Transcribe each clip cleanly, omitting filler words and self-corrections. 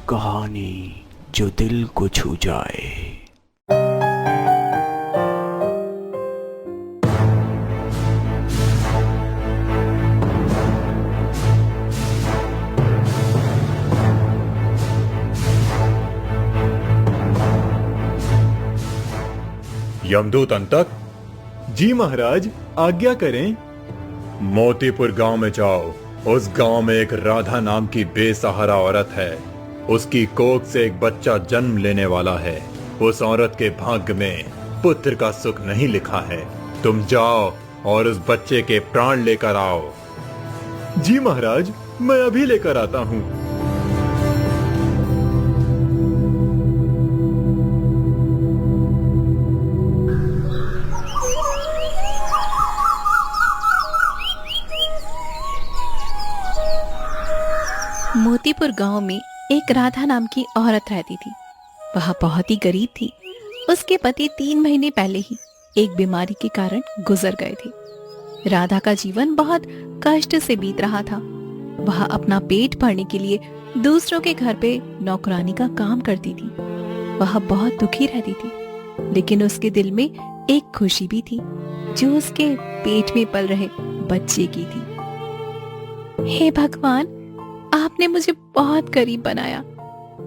कहानी जो दिल को छू जाए। यमदूत अंतक। जी महाराज, आज्ञा करें। मोतीपुर गांव में जाओ। उस गांव में एक राधा नाम की बेसहारा औरत है। उसकी कोख से एक बच्चा जन्म लेने वाला है। उस औरत के भाग्य में पुत्र का सुख नहीं लिखा है। तुम जाओ और उस बच्चे के प्राण लेकर आओ। जी महाराज, मैं अभी लेकर आता हूँ। मोतीपुर गांव में एक राधा नाम की औरत रहती थी। वह बहुत ही गरीब थी। उसके पति 3 महीने पहले ही एक बीमारी के कारण गुजर गए थे। राधा का जीवन बहुत कष्ट से बीत रहा था। वह अपना पेट भरने के लिए दूसरों के घर पे नौकरानी का काम करती थी। वह बहुत दुखी रहती थी, लेकिन उसके दिल में एक खुशी भी थी जो उसके पेट में पल रहे बच्चे की थी। हे भगवान, आपने मुझे बहुत गरीब बनाया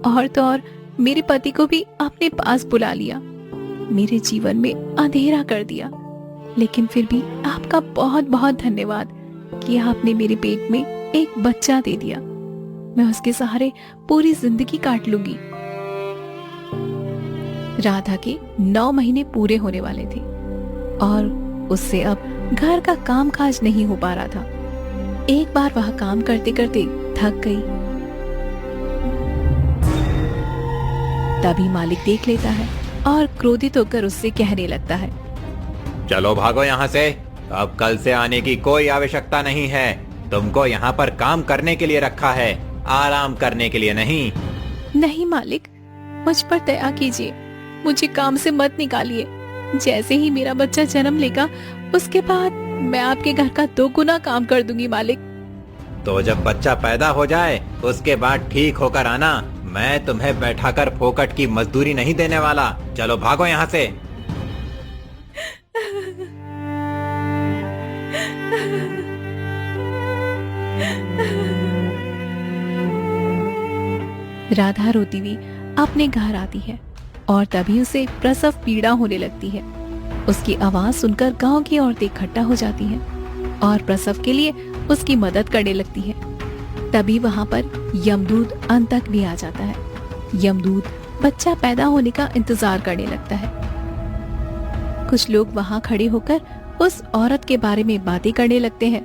और तो और मेरे पति को भी अपने पास बुला लिया। मेरे जीवन में अंधेरा कर दिया, लेकिन फिर भी आपका बहुत बहुत धन्यवाद कि आपने मेरे पेट में एक बच्चा दे दिया। मैं उसके सहारे पूरी जिंदगी काट लूंगी। राधा के 9 महीने पूरे होने वाले थे और उससे अब घर का कामकाज नहीं हो पा रहा था। एक बार वह काम करते करते थक गई। तभी मालिक देख लेता है और क्रोधित होकर उससे कहने लगता है, चलो भागो यहाँ से। अब कल से आने की कोई आवश्यकता नहीं है। तुमको यहाँ पर काम करने के लिए रखा है, आराम करने के लिए नहीं। नहीं मालिक, मुझ पर दया कीजिए। मुझे काम से मत निकालिए। जैसे ही मेरा बच्चा जन्म लेगा, उसके बाद मैं आपके घर का 2 गुना काम कर दूंगी मालिक। तो जब बच्चा पैदा हो जाए उसके बाद ठीक होकर आना। मैं तुम्हें बैठाकर फोकट की मजदूरी नहीं देने वाला। चलो भागो यहाँ से। राधा रोती हुई अपने घर आती है और तभी उसे प्रसव पीड़ा होने लगती है। उसकी आवाज सुनकर गांव की औरतें इकट्ठा हो जाती हैं और प्रसव के लिए उसकी मदद करने लगती है। तभी वहां पर यमदूत अंतक भी आ जाता है। यमदूत बच्चा पैदा होने का इंतजार करने लगता है। कुछ लोग वहां खड़े होकर उस औरत के बारे में बातें करने लगते हैं।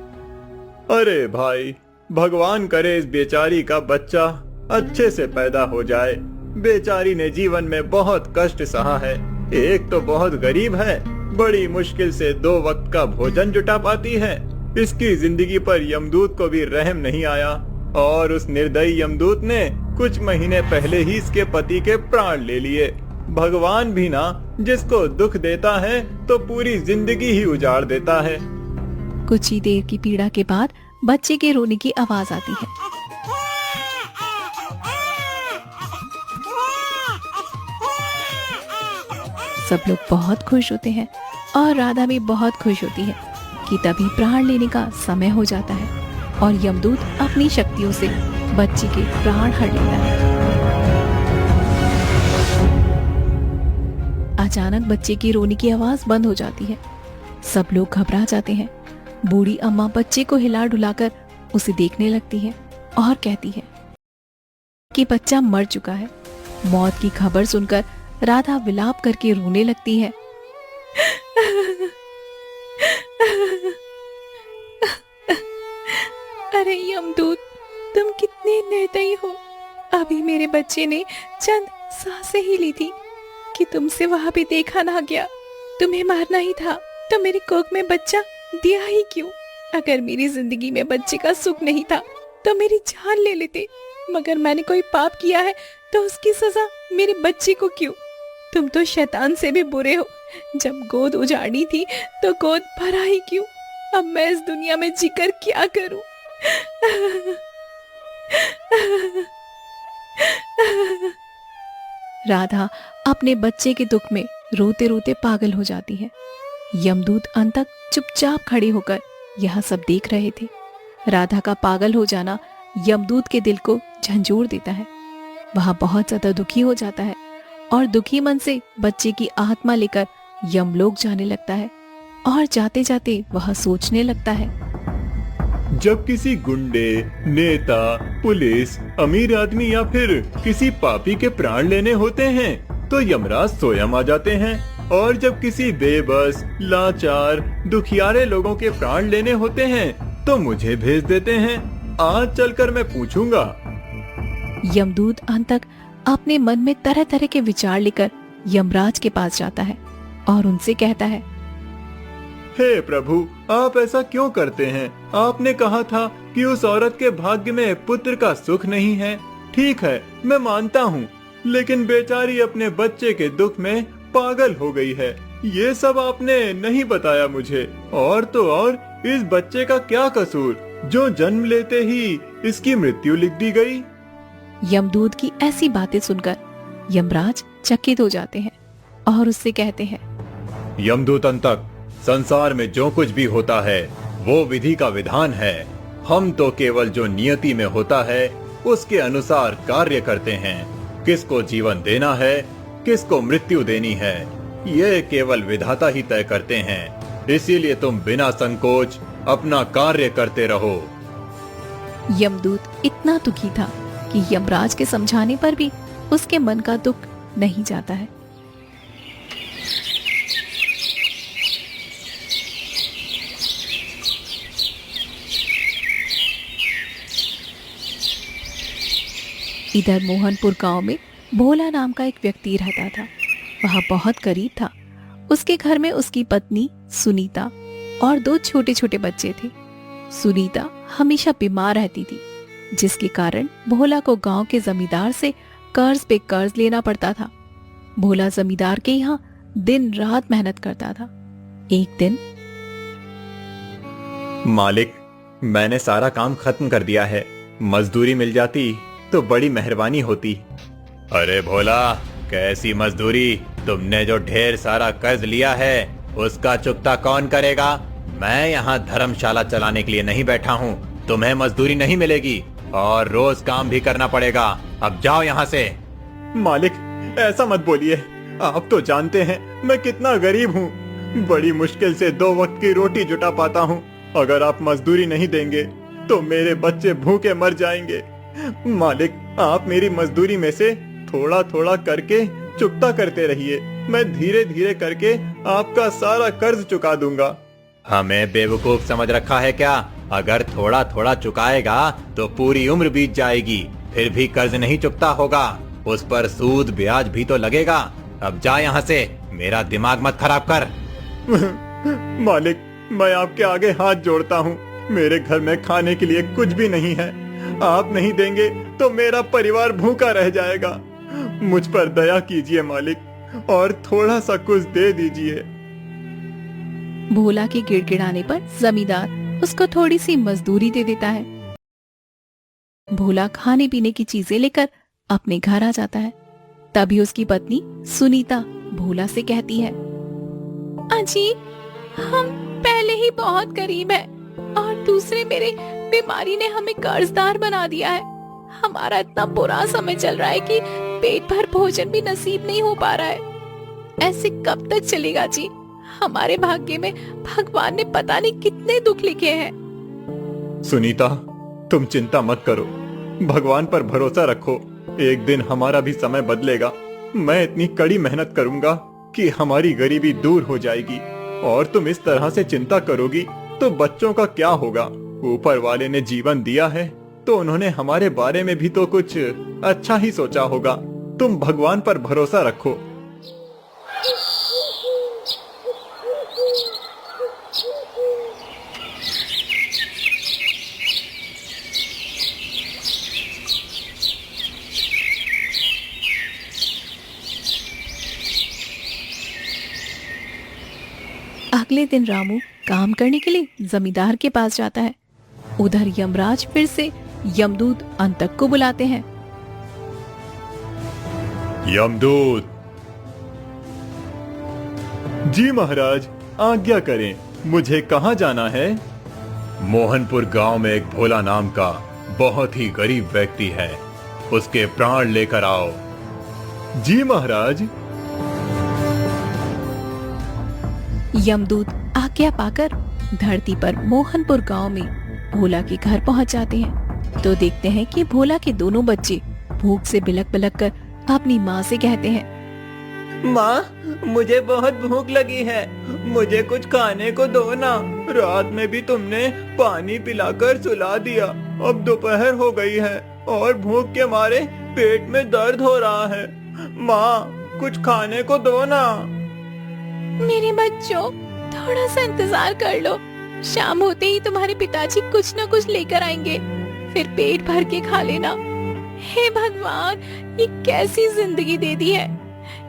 अरे भाई, भगवान करे इस बेचारी का बच्चा अच्छे से पैदा हो जाए। बेचारी ने जीवन में बहुत कष्ट सहा है। एक तो बहुत गरीब है, बड़ी मुश्किल से 2 वक्त का भोजन जुटा पाती है। इसकी जिंदगी पर यमदूत को भी रहम नहीं आया और उस निर्दयी यमदूत ने कुछ महीने पहले ही इसके पति के प्राण ले लिए। भगवान भी ना जिसको दुख देता है तो पूरी जिंदगी ही उजाड़ देता है। कुछ ही देर की पीड़ा के बाद बच्चे के रोने की आवाज आती है। सब लोग बहुत खुश होते हैं और राधा भी बहुत खुश होती है कि तभी प्राण लेने का समय हो जाता है और यमदूत अपनी शक्तियों से बच्चे के प्राण हर लेता है। अचानक बच्चे की रोने की आवाज बंद हो जाती है। सब लोग घबरा जाते हैं। बूढ़ी अम्मा बच्चे को हिला डुलाकर उसे देखने लगती है और कहती है कि बच्चा मर चुका है। मौत की खबर सुनकर राधा विलाप करके रोने लगती है। अरे यमदूत, तुम कितने निर्दयी हो। अभी मेरे बच्चे ने चंद सांसें ही ली थी कि तुमसे वहां भी देखा ना गया। तुम्हें मारना ही था तो मेरी कोख में बच्चा दिया ही क्यों? अगर मेरी जिंदगी में बच्चे का सुख नहीं था तो मेरी जान ले लेते, मगर मैंने कोई पाप किया है तो उसकी सजा मेरे बच्चे को क्यों? तुम तो शैतान से भी बुरे हो। जब गोद उजाड़ी थी तो गोद भरा ही क्यों? अब मैं इस दुनिया में जीकर क्या करूं? राधा अपने बच्चे के दुख में रोते रोते पागल हो जाती है। यमदूत अंत तक चुपचाप खड़े होकर यह सब देख रहे थे। राधा का पागल हो जाना यमदूत के दिल को झंझोर देता है। वह बहुत ज्यादा दुखी हो जाता है और दुखी मन से बच्चे की आत्मा लेकर यमलोक जाने लगता है। और जाते जाते वह सोचने लगता है, जब किसी गुंडे, नेता, पुलिस, अमीर आदमी या फिर किसी पापी के प्राण लेने होते हैं तो यमराज स्वयं आ जाते हैं, और जब किसी बेबस, लाचार, दुखियारे लोगों के प्राण लेने होते हैं तो मुझे भेज देते हैं। आज चलकर मैं पूछूंगा। यमदूत अंत तक अपने मन में तरह तरह के विचार लेकर यमराज के पास जाता है और उनसे कहता है, हे प्रभु, आप ऐसा क्यों करते हैं? आपने कहा था कि उस औरत के भाग्य में पुत्र का सुख नहीं है। ठीक है, मैं मानता हूँ, लेकिन बेचारी अपने बच्चे के दुख में पागल हो गई है। ये सब आपने नहीं बताया मुझे। और तो और इस बच्चे का क्या कसूर जो जन्म लेते ही इसकी मृत्यु लिख दी गई? यमदूत की ऐसी बातें सुनकर यमराज चकित हो जाते हैं और उससे कहते हैं, यमदूत अंतक, संसार में जो कुछ भी होता है वो विधि का विधान है। हम तो केवल जो नियति में होता है उसके अनुसार कार्य करते हैं। किसको जीवन देना है, किसको मृत्यु देनी है, ये केवल विधाता ही तय करते हैं। इसीलिए तुम बिना संकोच अपना कार्य करते रहो। यमदूत इतना दुखी था कि यमराज के समझाने पर भी उसके मन का दुख नहीं जाता है। इधर मोहनपुर गांव में भोला नाम का एक व्यक्ति रहता था। वह बहुत गरीब था। उसके घर में उसकी पत्नी सुनीता और 2 छोटे छोटे बच्चे थे। सुनीता हमेशा बीमार रहती थी, जिसके कारण भोला को गांव के जमींदार से कर्ज पे कर्ज लेना पड़ता था। भोला जमींदार के यहाँ दिन रात मेहनत करता था। एक दिन, मालिक, मैंने सारा काम खत्म कर दिया है। मजदूरी मिल जाती तो बड़ी मेहरबानी होती। अरे भोला, कैसी मजदूरी? तुमने जो ढेर सारा कर्ज लिया है उसका चुकता कौन करेगा? मैं यहाँ धर्मशाला चलाने के लिए नहीं बैठा हूँ। तुम्हें मजदूरी नहीं मिलेगी और रोज काम भी करना पड़ेगा। अब जाओ यहाँ से। मालिक, ऐसा मत बोलिए। आप तो जानते हैं मैं कितना गरीब हूँ। बड़ी मुश्किल से 2 वक्त की रोटी जुटा पाता हूँ। अगर आप मजदूरी नहीं देंगे तो मेरे बच्चे भूखे मर जाएंगे। मालिक, आप मेरी मजदूरी में से थोड़ा थोड़ा करके चुकता करते रहिए। मैं धीरे धीरे करके आपका सारा कर्ज चुका दूंगा। हमें बेवकूफ समझ रखा है क्या? अगर थोड़ा थोड़ा चुकाएगा तो पूरी उम्र बीत जाएगी, फिर भी कर्ज नहीं चुकता होगा। उस पर सूद ब्याज भी तो लगेगा। अब जा यहाँ से, मेरा दिमाग मत खराब कर। मालिक, मैं आपके आगे हाथ जोड़ता हूँ। मेरे घर में खाने के लिए कुछ भी नहीं है। आप नहीं देंगे तो मेरा परिवार भूखा रह जाएगा। मुझ पर दया कीजिए मालिक, और थोड़ा सा कुछ दे दीजिए। भोला के गिड़गिड़ाने पर जमींदार उसको थोड़ी सी मजदूरी दे देता है। भोला खाने पीने की चीजें लेकर अपने घर आ जाता है। तभी उसकी पत्नी सुनीता भोला से कहती है, अजी, हम पहले ही बहुत गरीब हैं और दूसरे मेरे बीमारी ने हमें कर्जदार बना दिया है। हमारा इतना बुरा समय चल रहा है कि पेट भर भोजन भी नसीब नहीं हो पा रहा है। ऐसे कब तक चलेगा जी? हमारे भाग्य में भगवान ने पता नहीं कितने दुख लिखे हैं। सुनीता, तुम चिंता मत करो, भगवान पर भरोसा रखो। एक दिन हमारा भी समय बदलेगा। मैं इतनी कड़ी मेहनत करूंगा कि हमारी गरीबी दूर हो जाएगी। और तुम इस तरह से चिंता करोगी तो बच्चों का क्या होगा? ऊपर वाले ने जीवन दिया है तो उन्होंने हमारे बारे में भी तो कुछ अच्छा ही सोचा होगा। तुम भगवान पर भरोसा रखो। अगले दिन रामू काम करने के लिए जमींदार के पास जाता है। उधर यमराज फिर से यमदूत अंतक को बुलाते हैं। यमदूत। जी महाराज, आज्ञा करें, मुझे कहाँ जाना है? मोहनपुर गांव में एक भोला नाम का बहुत ही गरीब व्यक्ति है, उसके प्राण लेकर आओ। जी महाराज। यमदूत आज्ञा पाकर धरती पर मोहनपुर गांव में भोला के घर पहुंच जाते हैं तो देखते हैं कि भोला के दोनों बच्चे भूख से बिलक बिलक कर अपनी माँ से कहते हैं, माँ, मुझे बहुत भूख लगी है, मुझे कुछ खाने को दो ना। रात में भी तुमने पानी पिलाकर सुला दिया, अब दोपहर हो गई है और भूख के मारे पेट में दर्द हो रहा है। माँ, कुछ खाने को दो ना। मेरे बच्चों, थोड़ा सा इंतजार कर लो, शाम होते ही तुम्हारे पिताजी कुछ न कुछ लेकर आएंगे, फिर पेट भर के खा लेना। हे भगवान, ये कैसी जिंदगी दे दी है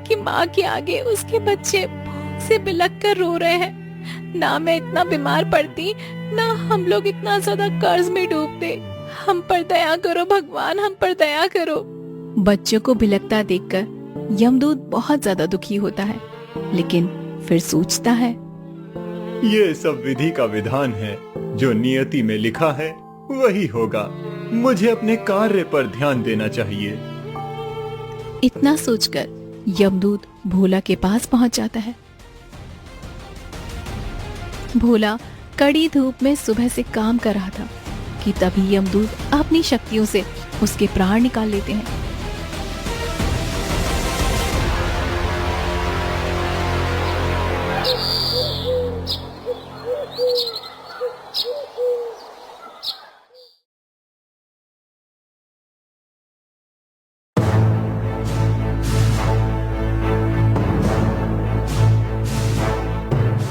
कि माँ के आगे उसके बच्चे भूख से बिलख कर रो रहे हैं। ना मैं इतना बीमार पड़ती, ना हम लोग इतना ज्यादा कर्ज में डूबते। हम पर दया करो भगवान, हम पर दया करो। बच्चों को बिलखता देखकर यमदूत बहुत ज्यादा दुखी होता है, लेकिन फिर सोचता है, ये सब विधि का विधान है, जो नियति में लिखा है वही होगा। मुझे अपने कार्य पर ध्यान देना चाहिए। इतना सोचकर यमदूत भोला के पास पहुंच जाता है। भोला कड़ी धूप में सुबह से काम कर रहा था कि तभी यमदूत अपनी शक्तियों से उसके प्राण निकाल लेते हैं।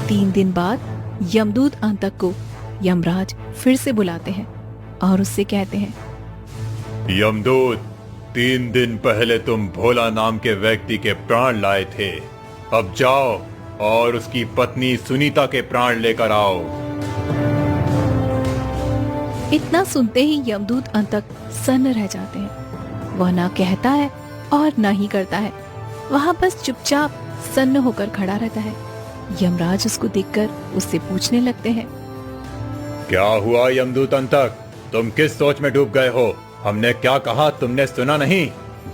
तीन दिन बाद यमदूत अंतक को यमराज फिर से बुलाते हैं और उससे कहते हैं, यमदूत, 3 दिन पहले तुम भोला नाम के व्यक्ति के प्राण लाए थे, अब जाओ और उसकी पत्नी सुनीता के प्राण लेकर आओ। इतना सुनते ही यमदूत अंतक सन्न रह जाते हैं। वह ना कहता है और ना ही करता है, वहां बस चुपचाप सन्न होकर खड़ा रहता है। यमराज उसको देखकर उससे पूछने लगते हैं, क्या हुआ यमदूत अंतक, तुम किस सोच में डूब गए हो? हमने क्या कहा तुमने सुना नहीं?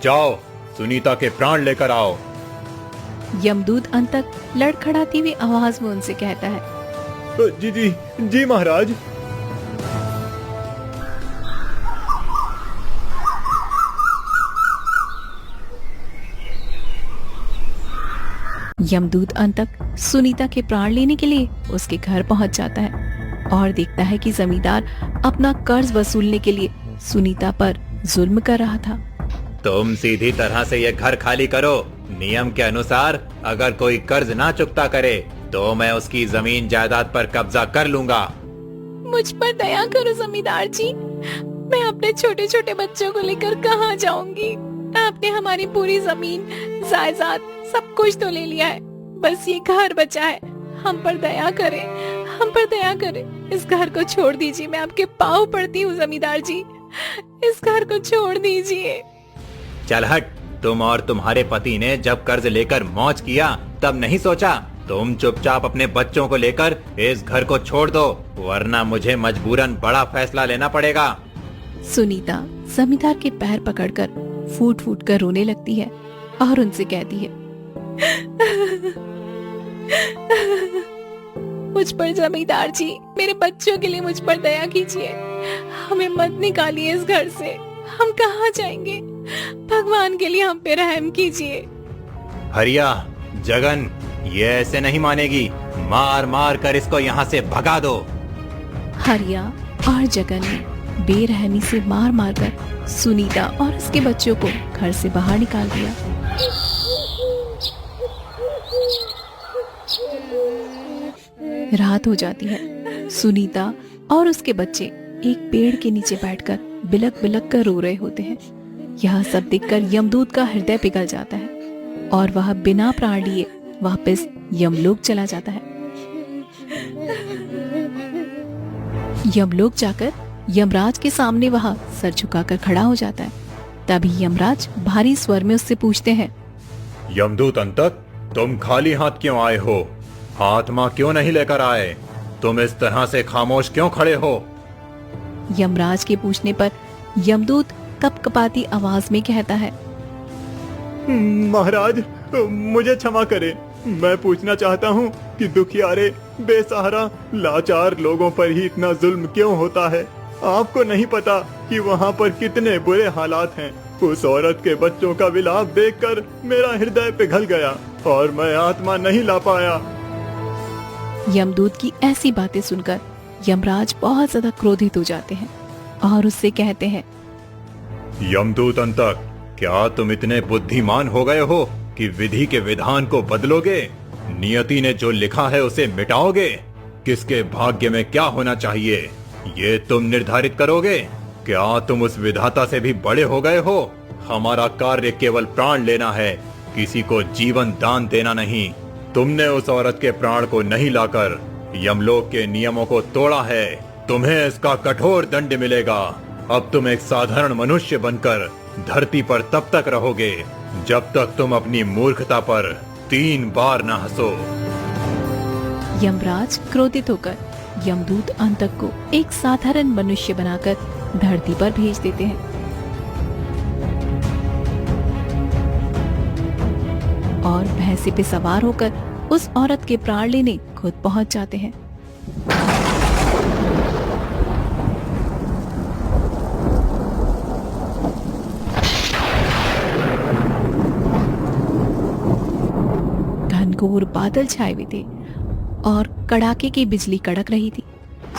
जाओ सुनीता के प्राण लेकर आओ। यमदूत अंतक लड़खड़ाती हुई आवाज में उनसे कहता है, जी जी जी महाराज। यमदूत अंतक सुनीता के प्राण लेने के लिए उसके घर पहुंच जाता है और देखता है कि जमींदार अपना कर्ज वसूलने के लिए सुनीता पर जुल्म कर रहा था। तुम सीधी तरह से ये घर खाली करो। नियम के अनुसार अगर कोई कर्ज ना चुकता करे तो मैं उसकी जमीन जायदाद पर कब्जा कर लूंगा। मुझ पर दया करो जमींदार जी, मैं अपने छोटे छोटे बच्चों को लेकर कहाँ जाऊंगी? आपने हमारी पूरी जमीन जायदाद सब कुछ तो ले लिया है, बस ये घर बचा है। हम पर दया करें, हम पर दया करें। इस घर को छोड़ दीजिए, मैं आपके पाँव पड़ती हूँ जमींदार जी, इस घर को छोड़ दीजिए। चल हट, तुम और तुम्हारे पति ने जब कर्ज लेकर मौज किया तब नहीं सोचा। तुम चुपचाप अपने बच्चों को लेकर इस घर को छोड़ दो, वरना मुझे मजबूरन बड़ा फैसला लेना पड़ेगा। सुनीता जमींदार के पैर पकड़कर फूट फूट कर रोने लगती है और उनसे कहती है, मुझ पर जमींदार जी, मेरे बच्चों के लिए मुझ पर दया कीजिए, हमें मत निकालिए इस घर से। हम कहाँ जाएंगे? भगवान के लिए हम पे रहम कीजिए। हरिया, जगन, ये ऐसे नहीं मानेगी, मार मार कर इसको यहाँ से भगा दो। हरिया और जगन ने बेरहमी से मार मार कर सुनीता और उसके बच्चों को घर से बाहर निकाल दिया। रात हो जाती है। सुनीता और उसके बच्चे एक पेड़ के नीचे बैठकर बिलक बिलक कर रो रहे होते हैं। यह सब देखकर यमदूत का हृदय पिघल जाता है और वह बिना प्राण लिए वापस यमलोक चला जाता है। यमलोक जाकर यमराज के सामने वह सर झुकाकर खड़ा हो जाता है। तभी यमराज भारी स्वर में उससे पूछते हैं, यमदूत अंतक, तुम खाली हाथ क्यों आए हो? आत्मा क्यों नहीं लेकर आए? तुम इस तरह से खामोश क्यों खड़े हो? यमराज के पूछने पर यमदूत कपकपाती आवाज में कहता है, महाराज, मुझे क्षमा करें। मैं पूछना चाहता हूँ कि दुखियारे, बेसहारा, लाचार लोगों पर ही इतना जुल्म क्यों होता है? आपको नहीं पता कि वहाँ पर कितने बुरे हालात हैं। उस औरत के बच्चों का विलाप देखकर मेरा हृदय पिघल गया और मैं आत्मा नहीं ला पाया। यमदूत की ऐसी बातें सुनकर यमराज बहुत ज्यादा क्रोधित हो जाते हैं और उससे कहते हैं, यमदूत अंतक, क्या तुम इतने बुद्धिमान हो गए हो कि विधि के विधान को बदलोगे? नियति ने जो लिखा है उसे मिटाओगे? किसके भाग्य में क्या होना चाहिए ये तुम निर्धारित करोगे? क्या तुम उस विधाता से भी बड़े हो गए हो? हमारा कार्य केवल प्राण लेना है, किसी को जीवन दान देना नहीं। तुमने उस औरत के प्राण को नहीं लाकर यमलोक के नियमों को तोड़ा है। तुम्हें इसका कठोर दंड मिलेगा। अब तुम एक साधारण मनुष्य बनकर धरती पर तब तक रहोगे जब तक तुम अपनी मूर्खता पर 3 बार न हंसो। यमराज क्रोधित होकर यमदूत अंतक को एक साधारण मनुष्य बनाकर धरती पर भेज देते हैं और भैंसे पे सवार होकर उस औरत के प्राण लेने खुद पहुंच जाते हैं। घनघोर बादल छाए हुए थे और कड़ाके की बिजली कड़क रही थी।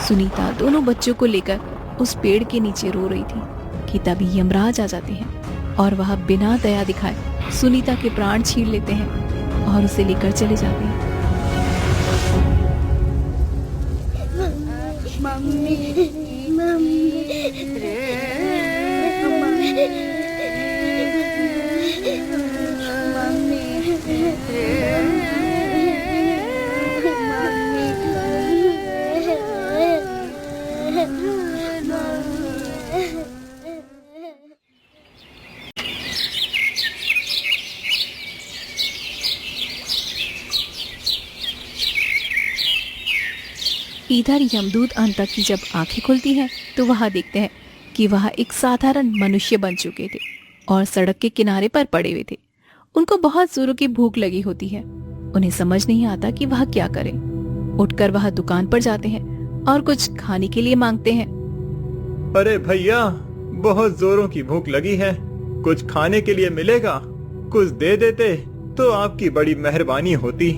सुनीता दोनों बच्चों को लेकर उस पेड़ के नीचे रो रही थी कि तभी यमराज आ जाते हैं और वह बिना दया दिखाए सुनीता के प्राण छीन लेते हैं और उसे लेकर चले जाते हैं। इधर यमदूत अंतक की जब आंखें खुलती हैं तो वह देखते हैं कि वह एक साधारण मनुष्य बन चुके थे और सड़क के किनारे पर पड़े हुए थे। उनको बहुत जोरों की भूख लगी होती है। उन्हें समझ नहीं आता कि वह क्या करें। उठकर वह दुकान पर जाते हैं और कुछ खाने के लिए मांगते हैं। अरे भैया, बहुत जोरों की भूख लगी है, कुछ खाने के लिए मिलेगा? कुछ दे देते तो आपकी बड़ी मेहरबानी होती।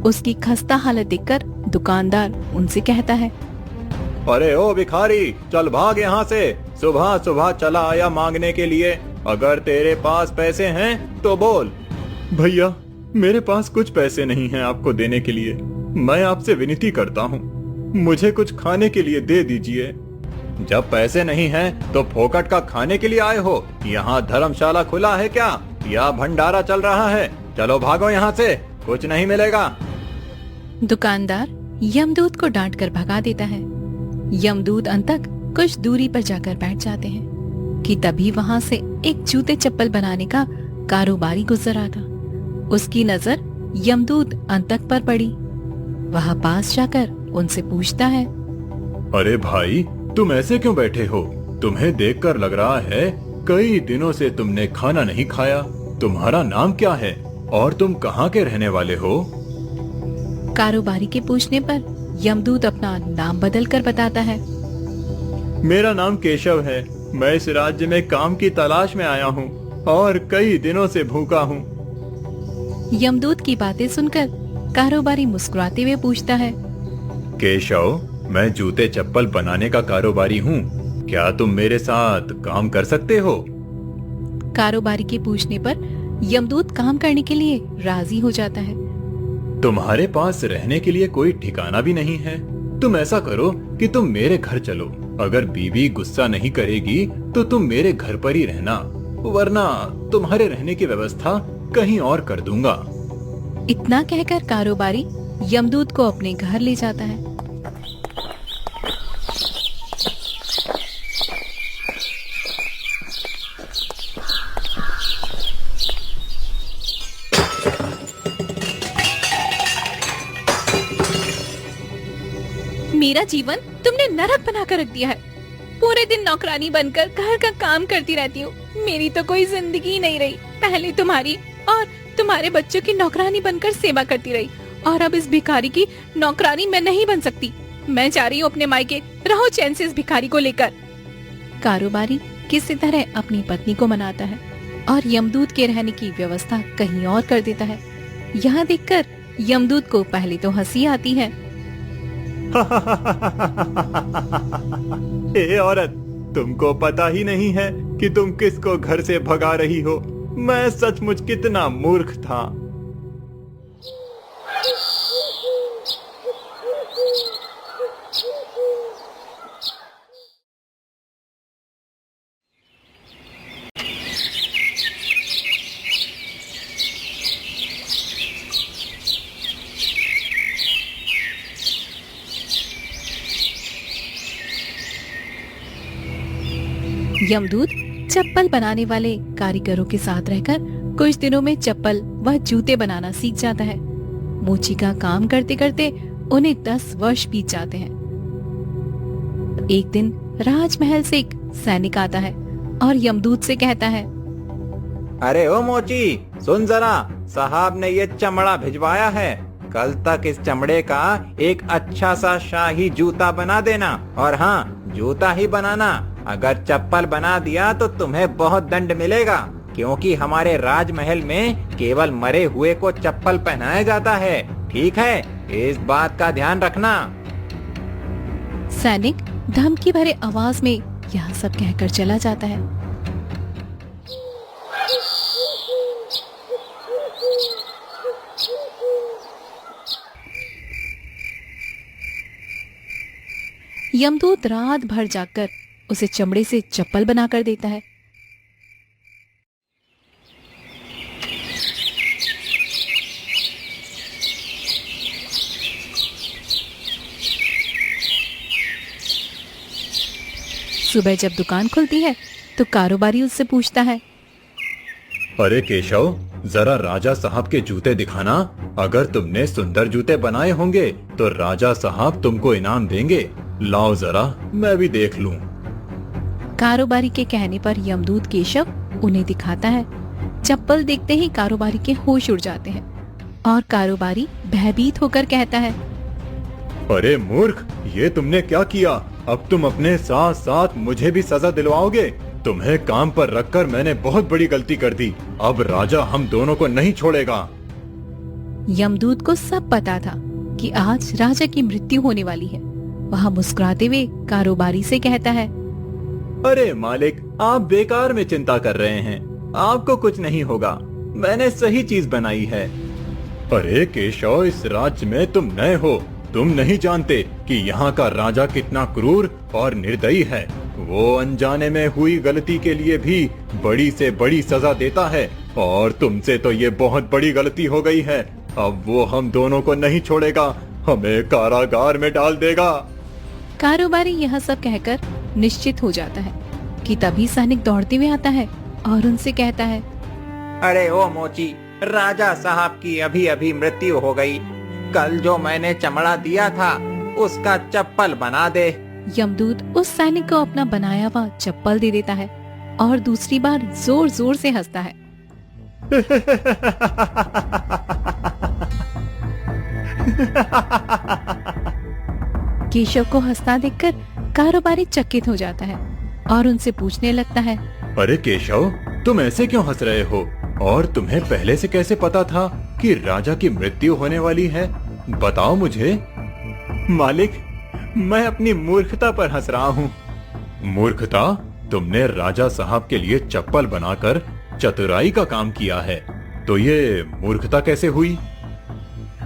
उसकी खस्ता हालत देखकर दुकानदार उनसे कहता है, अरे ओ भिखारी, चल भाग यहाँ से। सुबह सुबह चला आया मांगने के लिए। अगर तेरे पास पैसे हैं तो बोल। भैया, मेरे पास कुछ पैसे नहीं हैं आपको देने के लिए। मैं आपसे विनती करता हूँ, मुझे कुछ खाने के लिए दे दीजिए। जब पैसे नहीं हैं तो फोकट का खाने के लिए आए हो? यहाँ धर्मशाला खुला है क्या या भंडारा चल रहा है? चलो भागो यहाँ से, कुछ नहीं मिलेगा। दुकानदार यमदूत को डांट कर भगा देता है। यमदूत अंतक कुछ दूरी पर जाकर बैठ जाते हैं कि तभी वहां से एक जूते चप्पल बनाने का कारोबारी गुजर रहा था। उसकी नजर यमदूत अंतक पर पड़ी। वह पास जाकर उनसे पूछता है, अरे भाई, तुम ऐसे क्यों बैठे हो? तुम्हें देखकर लग रहा है कई दिनों से तुमने खाना नहीं खाया। तुम्हारा नाम क्या है और तुम कहाँ के रहने वाले हो? कारोबारी के पूछने पर यमदूत अपना नाम बदल कर बताता है, मेरा नाम केशव है। मैं इस राज्य में काम की तलाश में आया हूँ और कई दिनों से भूखा हूँ। यमदूत की बातें सुनकर कारोबारी मुस्कुराते हुए पूछता है, केशव, मैं जूते चप्पल बनाने का कारोबारी हूँ। क्या तुम मेरे साथ काम कर सकते हो? कारोबारी के पूछने पर यमदूत काम करने के लिए राजी हो जाता है। तुम्हारे पास रहने के लिए कोई ठिकाना भी नहीं है। तुम ऐसा करो कि तुम मेरे घर चलो। अगर बीवी गुस्सा नहीं करेगी तो तुम मेरे घर पर ही रहना, वरना तुम्हारे रहने की व्यवस्था कहीं और कर दूंगा। इतना कहकर कारोबारी यमदूत को अपने घर ले जाता है। मेरा जीवन तुमने नरक बना कर रख दिया है। पूरे दिन नौकरानी बनकर घर का काम करती रहती हूँ। मेरी तो कोई जिंदगी नहीं रही। पहले तुम्हारी और तुम्हारे बच्चों की नौकरानी बनकर सेवा करती रही, और अब इस भिखारी की नौकरानी मैं नहीं बन सकती। मैं जा रही हूँ अपने मायके, रहो चैन से इस भिखारी को लेकर। कारोबारी किसी तरह अपनी पत्नी को मनाता है और यमदूत के रहने की व्यवस्था कहीं और कर देता है। यहाँ देखकर यमदूत को पहले तो हंसी आती है। ए औरत, तुमको पता ही नहीं है कि तुम किसको घर से भगा रही हो। मैं सचमुच कितना मूर्ख था। यमदूत चप्पल बनाने वाले कारीगरों के साथ रहकर कुछ दिनों में चप्पल व जूते बनाना सीख जाता है। मोची का काम करते करते उन्हें 10 वर्ष बीत जाते हैं। एक दिन राजमहल से एक सैनिक आता है और यमदूत से कहता है, अरे ओ मोची, सुन जरा, साहब ने ये चमड़ा भिजवाया है। कल तक इस चमड़े का एक अच्छा सा शाही जूता बना देना, और हाँ, जूता ही बनाना। अगर चप्पल बना दिया तो तुम्हें बहुत दंड मिलेगा, क्योंकि हमारे राजमहल में केवल मरे हुए को चप्पल पहनाया जाता है। ठीक है, इस बात का ध्यान रखना। सैनिक धमकी भरे आवाज में यह सब कहकर चला जाता है। यमदूत रात भर जागकर उसे चमड़े से चप्पल बनाकर देता है। सुबह जब दुकान खुलती है तो कारोबारी उससे पूछता है, अरे केशव, जरा राजा साहब के जूते दिखाना। अगर तुमने सुंदर जूते बनाए होंगे तो राजा साहब तुमको इनाम देंगे। लाओ जरा, मैं भी देख लूं। कारोबारी के कहने पर यमदूत केशव उन्हें दिखाता है। चप्पल देखते ही कारोबारी के होश उड़ जाते हैं और कारोबारी भयभीत होकर कहता है, अरे मूर्ख, ये तुमने क्या किया? अब तुम अपने साथ साथ मुझे भी सजा दिलवाओगे? तुम्हें काम पर रखकर मैंने बहुत बड़ी गलती कर दी। अब राजा हम दोनों को नहीं छोड़ेगा। यमदूत को सब पता था कि आज राजा की मृत्यु होने वाली है। वह मुस्कुराते हुए कारोबारी से कहता है, अरे मालिक, आप बेकार में चिंता कर रहे हैं। आपको कुछ नहीं होगा। मैंने सही चीज बनाई है। अरे केशव, इस राज्य में तुम नए हो। तुम नहीं जानते कि यहाँ का राजा कितना क्रूर और निर्दयी है। वो अनजाने में हुई गलती के लिए भी बड़ी से बड़ी सजा देता है, और तुमसे तो ये बहुत बड़ी गलती हो गई है। अब वो हम दोनों को नहीं छोड़ेगा, हमें कारागार में डाल देगा। कारोबारी यह सब कहकर निश्चित हो जाता है कि तभी सैनिक दौड़ते हुए आता है और उनसे कहता है, अरे ओ मोची, राजा साहब की अभी अभी मृत्यु हो गई। कल जो मैंने चमड़ा दिया था उसका चप्पल बना दे। यमदूत उस सैनिक को अपना बनाया हुआ चप्पल दे देता है और दूसरी बार जोर जोर से हंसता है। केशव को हंसता देखकर कारोबारी चकित हो जाता है और उनसे पूछने लगता है, अरे केशव, तुम ऐसे क्यों हंस रहे हो? और तुम्हें पहले से कैसे पता था कि राजा की मृत्यु होने वाली है? बताओ मुझे। मालिक, मैं अपनी मूर्खता पर हंस रहा हूँ। मूर्खता? तुमने राजा साहब के लिए चप्पल बनाकर चतुराई का काम किया है, तो ये मूर्खता कैसे हुई?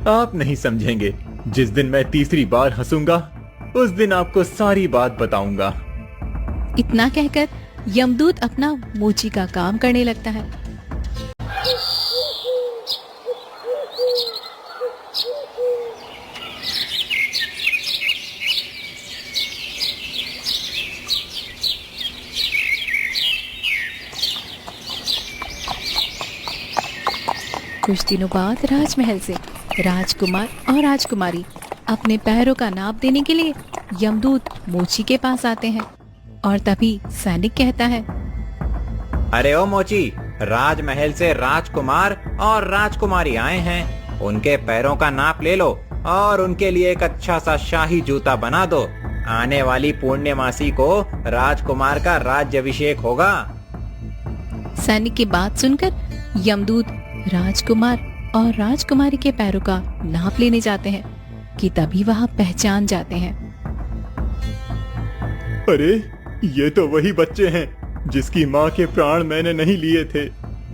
आप नहीं समझेंगे। जिस दिन मैं तीसरी बार हंसूंगा उस दिन आपको सारी बात बताऊंगा। इतना कहकर यमदूत अपना मोची का काम करने लगता है। कुछ दिनों बाद राजमहल से राजकुमार और राजकुमारी अपने पैरों का नाप देने के लिए यमदूत मोची के पास आते हैं और तभी सैनिक कहता है, अरे ओ मोची, राजमहल से राजकुमार और राजकुमारी आए हैं। उनके पैरों का नाप ले लो और उनके लिए एक अच्छा सा शाही जूता बना दो। आने वाली पूर्णिमासी को राजकुमार का राज्याभिषेक होगा। सैनिक की बात सुनकर यमदूत राजकुमार और राजकुमारी के पैरों का नाप लेने जाते हैं कि तभी वह पहचान जाते हैं। अरे ये तो वही बच्चे हैं जिसकी माँ के प्राण मैंने नहीं लिए थे।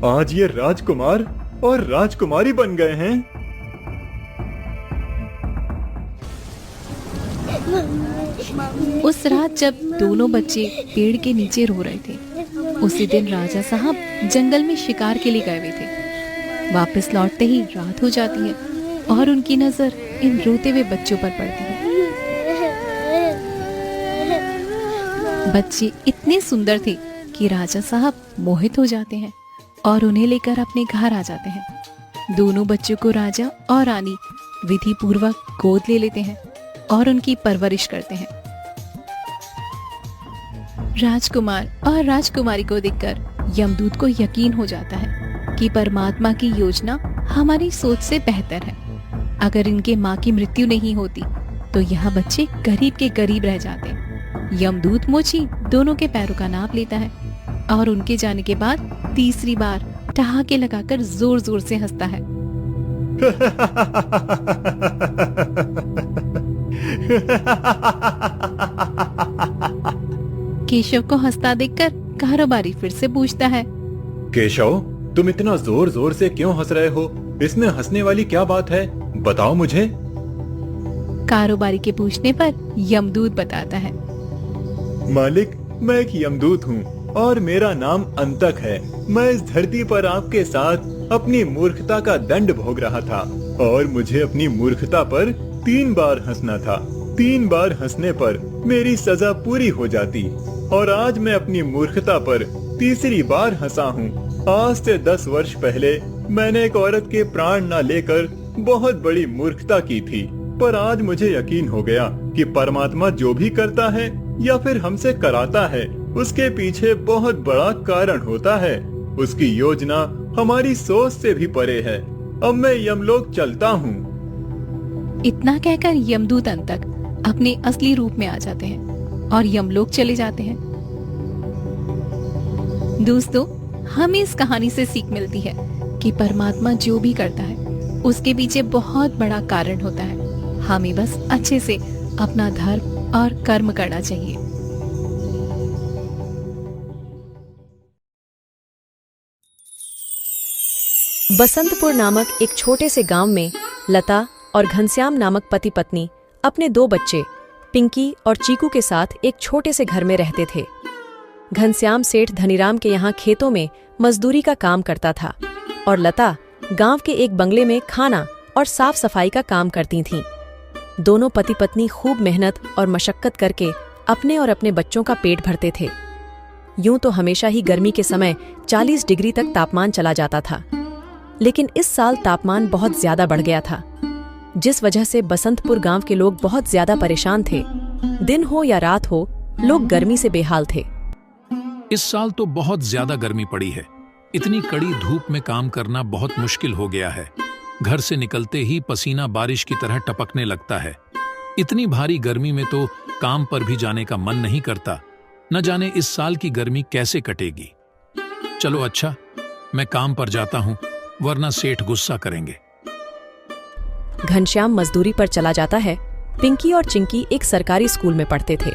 आज ये राजकुमार और राजकुमारी बन गए हैं। उस रात जब दोनों बच्चे पेड़ के नीचे रो रहे थे, उसी दिन राजा साहब जंगल में शिकार के लिए गए हुए थे। वापस लौटते ही रात हो जाती है और उनकी नजर इन रोते हुए बच्चों पर पड़ती है। बच्चे इतने सुंदर थे कि राजा साहब मोहित हो जाते हैं और उन्हें लेकर अपने घर आ जाते हैं। दोनों बच्चों को राजा और रानी विधि पूर्वक गोद ले लेते हैं और उनकी परवरिश करते हैं। राजकुमार और राजकुमारी को देखकर यमदूत को यकीन हो जाता है कि परमात्मा की योजना हमारी सोच से बेहतर है। अगर इनके माँ की मृत्यु नहीं होती तो यह बच्चे गरीब के गरीब रह जाते। यमदूत मोची दोनों के पैरों का नाप लेता है और उनके जाने के बाद तीसरी बार ठहाके लगाकर जोर जोर से हंसता है। केशव को हंसता देखकर कारोबारी फिर से पूछता है, केशव, तुम इतना जोर जोर से क्यों हंस रहे हो? इसमें हंसने वाली क्या बात है? बताओ मुझे। कारोबारी के पूछने पर यमदूत बताता है, मालिक, मैं एक यमदूत हूँ और मेरा नाम अंतक है। मैं इस धरती पर आपके साथ अपनी मूर्खता का दंड भोग रहा था और मुझे अपनी मूर्खता पर 3 बार हंसना था। 3 बार हंसने पर मेरी सजा पूरी हो जाती और आज मैं अपनी मूर्खता पर तीसरी बार हंसा हूँ। आज से 10 वर्ष पहले मैंने एक औरत के प्राण न लेकर बहुत बड़ी मूर्खता की थी, पर आज मुझे यकीन हो गया कि परमात्मा जो भी करता है या फिर हमसे कराता है, उसके पीछे बहुत बड़ा कारण होता है। उसकी योजना हमारी सोच से भी परे है। अब मैं यमलोक चलता हूँ। इतना कहकर यमदूत अंतक अपने असली रूप में आ जाते हैं और यमलोक चले जाते हैं। दोस्तों, हमें इस कहानी से सीख मिलती है कि परमात्मा जो भी करता है उसके पीछे बहुत बड़ा कारण होता है। हमें बस अच्छे से अपना धर्म और कर्म करना चाहिए। बसंतपुर नामक एक छोटे से गांव में लता और घनश्याम नामक पति पत्नी अपने 2 बच्चे पिंकी और चीकू के साथ एक छोटे से घर में रहते थे। घनश्याम सेठ धनीराम के यहाँ खेतों में मजदूरी का काम करता था और लता गांव के एक बंगले में खाना और साफ सफाई का काम करती थीं। दोनों पति पत्नी खूब मेहनत और मशक्कत करके अपने और अपने बच्चों का पेट भरते थे। यूं तो हमेशा ही गर्मी के समय 40 डिग्री तक तापमान चला जाता था, लेकिन इस साल तापमान बहुत ज्यादा बढ़ गया था, जिस वजह से बसंतपुर गांव के लोग बहुत ज्यादा परेशान थे। दिन हो या रात हो, लोग गर्मी से बेहाल थे। इस साल तो बहुत ज्यादा गर्मी पड़ी है। इतनी कड़ी धूप में काम करना बहुत मुश्किल हो गया है। घर से निकलते ही पसीना बारिश की तरह टपकने लगता है। इतनी भारी गर्मी में तो काम पर भी जाने का मन नहीं करता। न जाने इस साल की गर्मी कैसे कटेगी। चलो अच्छा, मैं काम पर जाता हूँ, वरना सेठ गुस्सा करेंगे। घनश्याम मजदूरी पर चला जाता है। पिंकी और चिंकी एक सरकारी स्कूल में पढ़ते थे।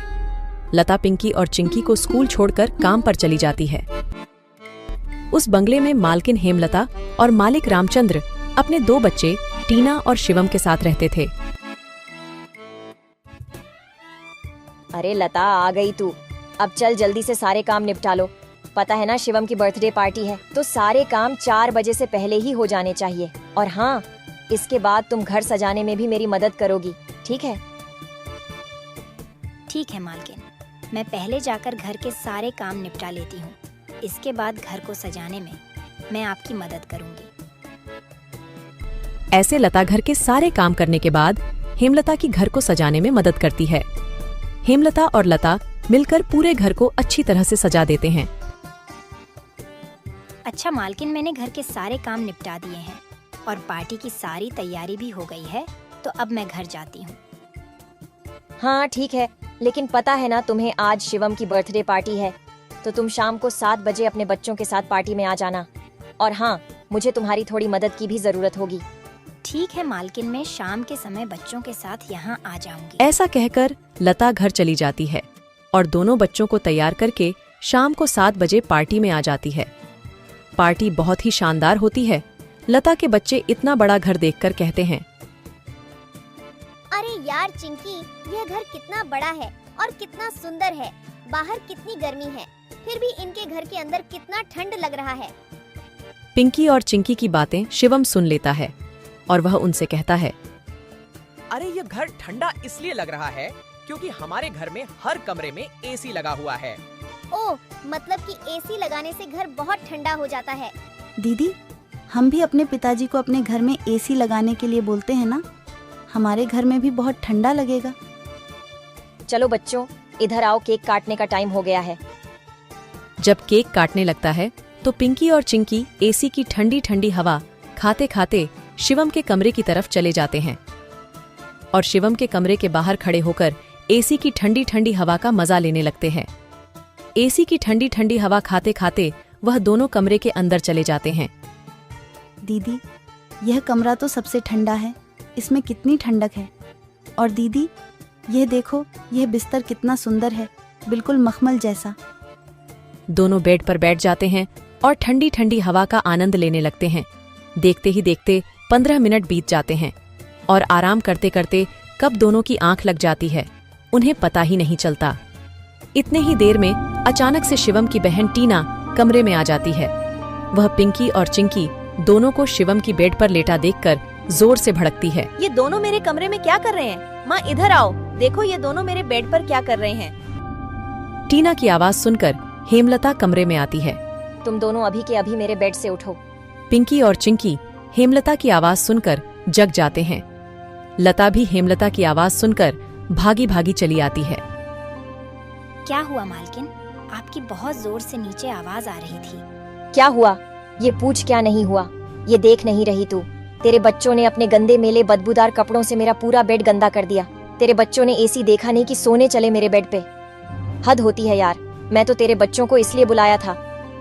लता पिंकी और चिंकी को स्कूल छोड़कर काम पर चली जाती है। उस बंगले में मालकिन हेमलता और मालिक रामचंद्र अपने 2 बच्चे टीना और शिवम के साथ रहते थे। अरे लता, आ गई तू। अब चल जल्दी से सारे काम निपटा लो। पता है ना, शिवम की बर्थडे पार्टी है, तो सारे काम 4 बजे से पहले ही हो जाने चाहिए। और हाँ, इसके बाद तुम घर सजाने में भी मेरी मदद करोगी, ठीक है? ठीक है मालकिन, मैं पहले जाकर घर के सारे काम निपटा लेती हूँ। इसके बाद घर को सजाने में मैं आपकी मदद करूँगी। ऐसे लता घर के सारे काम करने के बाद हेमलता की घर को सजाने में मदद करती है। हेमलता और लता मिलकर पूरे घर को अच्छी तरह से सजा देते हैं। अच्छा मालकिन, मैंने घर के सारे काम निपटा दिए हैं और पार्टी की सारी तैयारी भी हो गई है, तो अब मैं घर जाती हूँ। हाँ ठीक है, लेकिन पता है ना तुम्हें आज शिवम की बर्थडे पार्टी है, तो तुम शाम को 7 बजे अपने बच्चों के साथ पार्टी में आ जाना। और हाँ, मुझे तुम्हारी थोड़ी मदद की भी जरूरत होगी। ठीक है मालकिन, मैं शाम के समय बच्चों के साथ यहाँ आ जाऊंगी। ऐसा कहकर लता घर चली जाती है और दोनों बच्चों को तैयार करके शाम को 7 बजे पार्टी में आ जाती है। पार्टी बहुत ही शानदार होती है। लता के बच्चे इतना बड़ा घर देखकर कहते हैं, अरे यार चिंकी, यह घर कितना बड़ा है और कितना सुंदर है। बाहर कितनी गर्मी है, फिर भी इनके घर के अंदर कितना ठंड लग रहा है। पिंकी और चिंकी की बातें शिवम सुन लेता है और वह उनसे कहता है, अरे ये घर ठंडा इसलिए लग रहा है क्योंकि हमारे घर में हर कमरे में एसी लगा हुआ है। ओह, मतलब कि एसी लगाने से घर बहुत ठंडा हो जाता है। दीदी, हम भी अपने पिताजी को अपने घर में एसी लगाने के लिए बोलते हैं ना, हमारे घर में भी बहुत ठंडा लगेगा। चलो बच्चों, इधर आओ, केक काटने का टाइम हो गया है। जब केक काटने लगता है तो पिंकी और चिंकी एसी की ठंडी ठंडी हवा खाते खाते शिवम के कमरे की तरफ चले जाते हैं और शिवम के कमरे के बाहर खड़े होकर एसी की ठंडी ठंडी हवा का मजा लेने लगते हैं। एसी की ठंडी ठंडी हवा खाते खाते वह दोनों कमरे के अंदर चले जाते हैं। दीदी, यह कमरा तो सबसे ठंडा है, इसमें कितनी ठंडक है। और दीदी, यह देखो, यह बिस्तर कितना सुंदर है, बिल्कुल मखमल जैसा। दोनों बेड पर बैठ जाते हैं और ठंडी ठंडी हवा का आनंद लेने लगते हैं। देखते ही देखते 15 मिनट बीत जाते हैं और आराम करते करते कब दोनों की आंख लग जाती है उन्हें पता ही नहीं चलता। इतने ही देर में अचानक से शिवम की बहन टीना कमरे में आ जाती है। वह पिंकी और चिंकी दोनों को शिवम की बेड पर लेटा देखकर जोर से भड़कती है। ये दोनों मेरे कमरे में क्या कर रहे हैं? माँ इधर आओ, देखो ये दोनों मेरे बेड पर क्या कर रहे हैं। टीना की आवाज सुनकर हेमलता कमरे में आती है। तुम दोनों अभी के अभी मेरे बेड से उठो। पिंकी और चिंकी हेमलता की आवाज सुनकर जग जाते हैं। लता भी हेमलता की आवाज सुनकर भागी भागी चली आती है। क्या हुआ मालकिन? आपकी बहुत जोर से नीचे आवाज आ रही थी। क्या हुआ? ये पूछ क्या नहीं हुआ? ये देख नहीं रही तू? तेरे बच्चों ने अपने गंदे मेले बदबूदार कपड़ों से मेरा पूरा बेड गंदा कर दिया। तेरे बच्चों ने एसी देखा नहीं कि सोने चले मेरे बेड पे। हद होती है यार। मैं तो तेरे बच्चों को इसलिए बुलाया था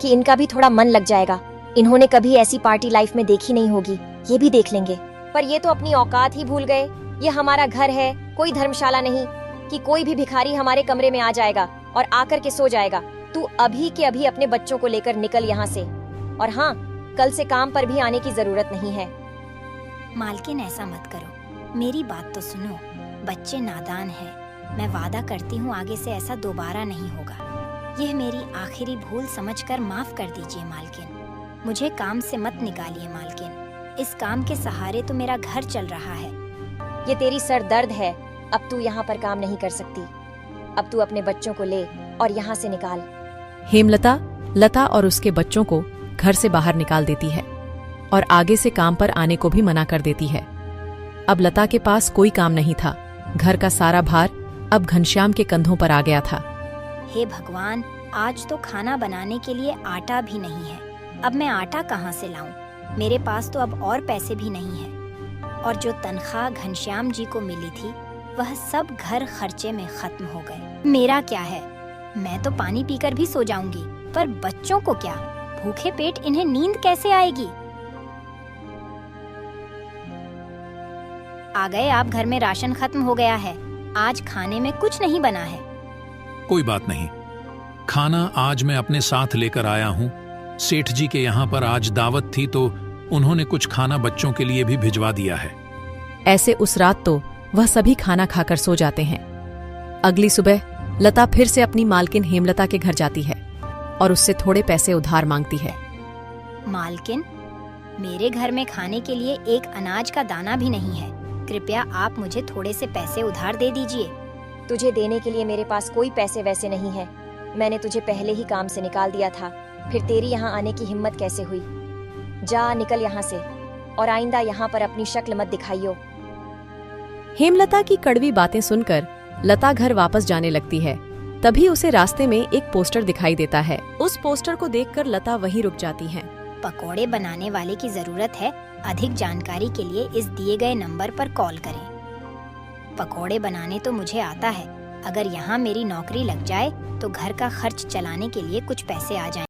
कि इनका भी थोड़ा मन लग जाएगा। इन्होंने कभी ऐसी पार्टी लाइफ में देखी नहीं होगी, ये भी देख लेंगे। पर ये तो अपनी औकात ही भूल गए। ये हमारा घर है, कोई धर्मशाला नहीं कि कोई भी भिखारी हमारे कमरे में आ जाएगा और आकर के सो जाएगा। तू अभी के अभी अपने बच्चों को लेकर निकल यहाँ से। और हाँ, कल से काम पर भी आने की जरूरत नहीं है। मालकिन ऐसा मत करो, मेरी बात तो सुनो। बच्चे नादान हैं। मैं वादा करती हूँ आगे से ऐसा दोबारा नहीं होगा। यह मेरी आखिरी भूल समझकर माफ कर दीजिए मालकिन। मुझे काम से मत निकालिए मालकिन। इस काम के सहारे तो मेरा घर चल रहा है। ये तेरी सर दर्द है। अब तू यहाँ पर काम नहीं कर सकती। अब तू अपने बच्चों को ले और यहाँ से निकाल। हेमलता लता और उसके बच्चों को घर से बाहर निकाल देती है और आगे से काम पर आने को भी मना कर देती है। अब लता के पास कोई काम नहीं था। घर का सारा भार अब घनश्याम के कंधों पर आ गया था। हे भगवान, आज तो खाना बनाने के लिए आटा भी नहीं है। अब मैं आटा कहाँ से लाऊं? मेरे पास तो अब और पैसे भी नहीं है। और जो तनख्वाह घनश्याम जी को मिली थी वह सब घर खर्चे में खत्म हो गए। मेरा क्या है? मैं तो पानी पीकर भी सो जाऊंगी, पर बच्चों को क्या? भूखे पेट इन्हें नींद कैसे आएगी? आ गए आप। घर में राशन खत्म हो गया है। आज खाने में कुछ नहीं बना है। कोई बात नहीं, खाना आज मैं अपने साथ लेकर आया हूँ। सेठ जी के यहाँ पर आज दावत थी तो उन्होंने कुछ खाना बच्चों के लिए भी भिजवा दिया है। ऐसे उस रात तो वह सभी खाना खाकर सो जाते हैं। अगली सुबह लता फिर से अपनी मालकिन हेमलता के घर जाती है और उससे थोड़े पैसे उधार मांगती है। मालकिन, मेरे घर में खाने के लिए एक अनाज का दाना भी नहीं है। कृपया आप मुझे थोड़े से पैसे उधार दे दीजिए। तुझे देने के लिए मेरे पास कोई पैसे वैसे नहीं है। मैंने तुझे पहले ही काम से निकाल दिया था, फिर तेरी यहाँ आने की हिम्मत कैसे हुई? जा निकल यहाँ से और आइंदा यहाँ पर अपनी शक्ल मत दिखाइयो। हेमलता की कड़वी बातें सुनकर लता घर वापस जाने लगती है। तभी उसे रास्ते में एक पोस्टर दिखाई देता है। उस पोस्टर को देखकर लता वहीं रुक जाती है। पकोड़े बनाने वाले की जरूरत है। अधिक जानकारी के लिए इस दिए गए नंबर पर कॉल करें। पकोड़े बनाने तो मुझे आता है, अगर यहाँ मेरी नौकरी लग जाए तो घर का खर्च चलाने के लिए कुछ पैसे आ जाएं।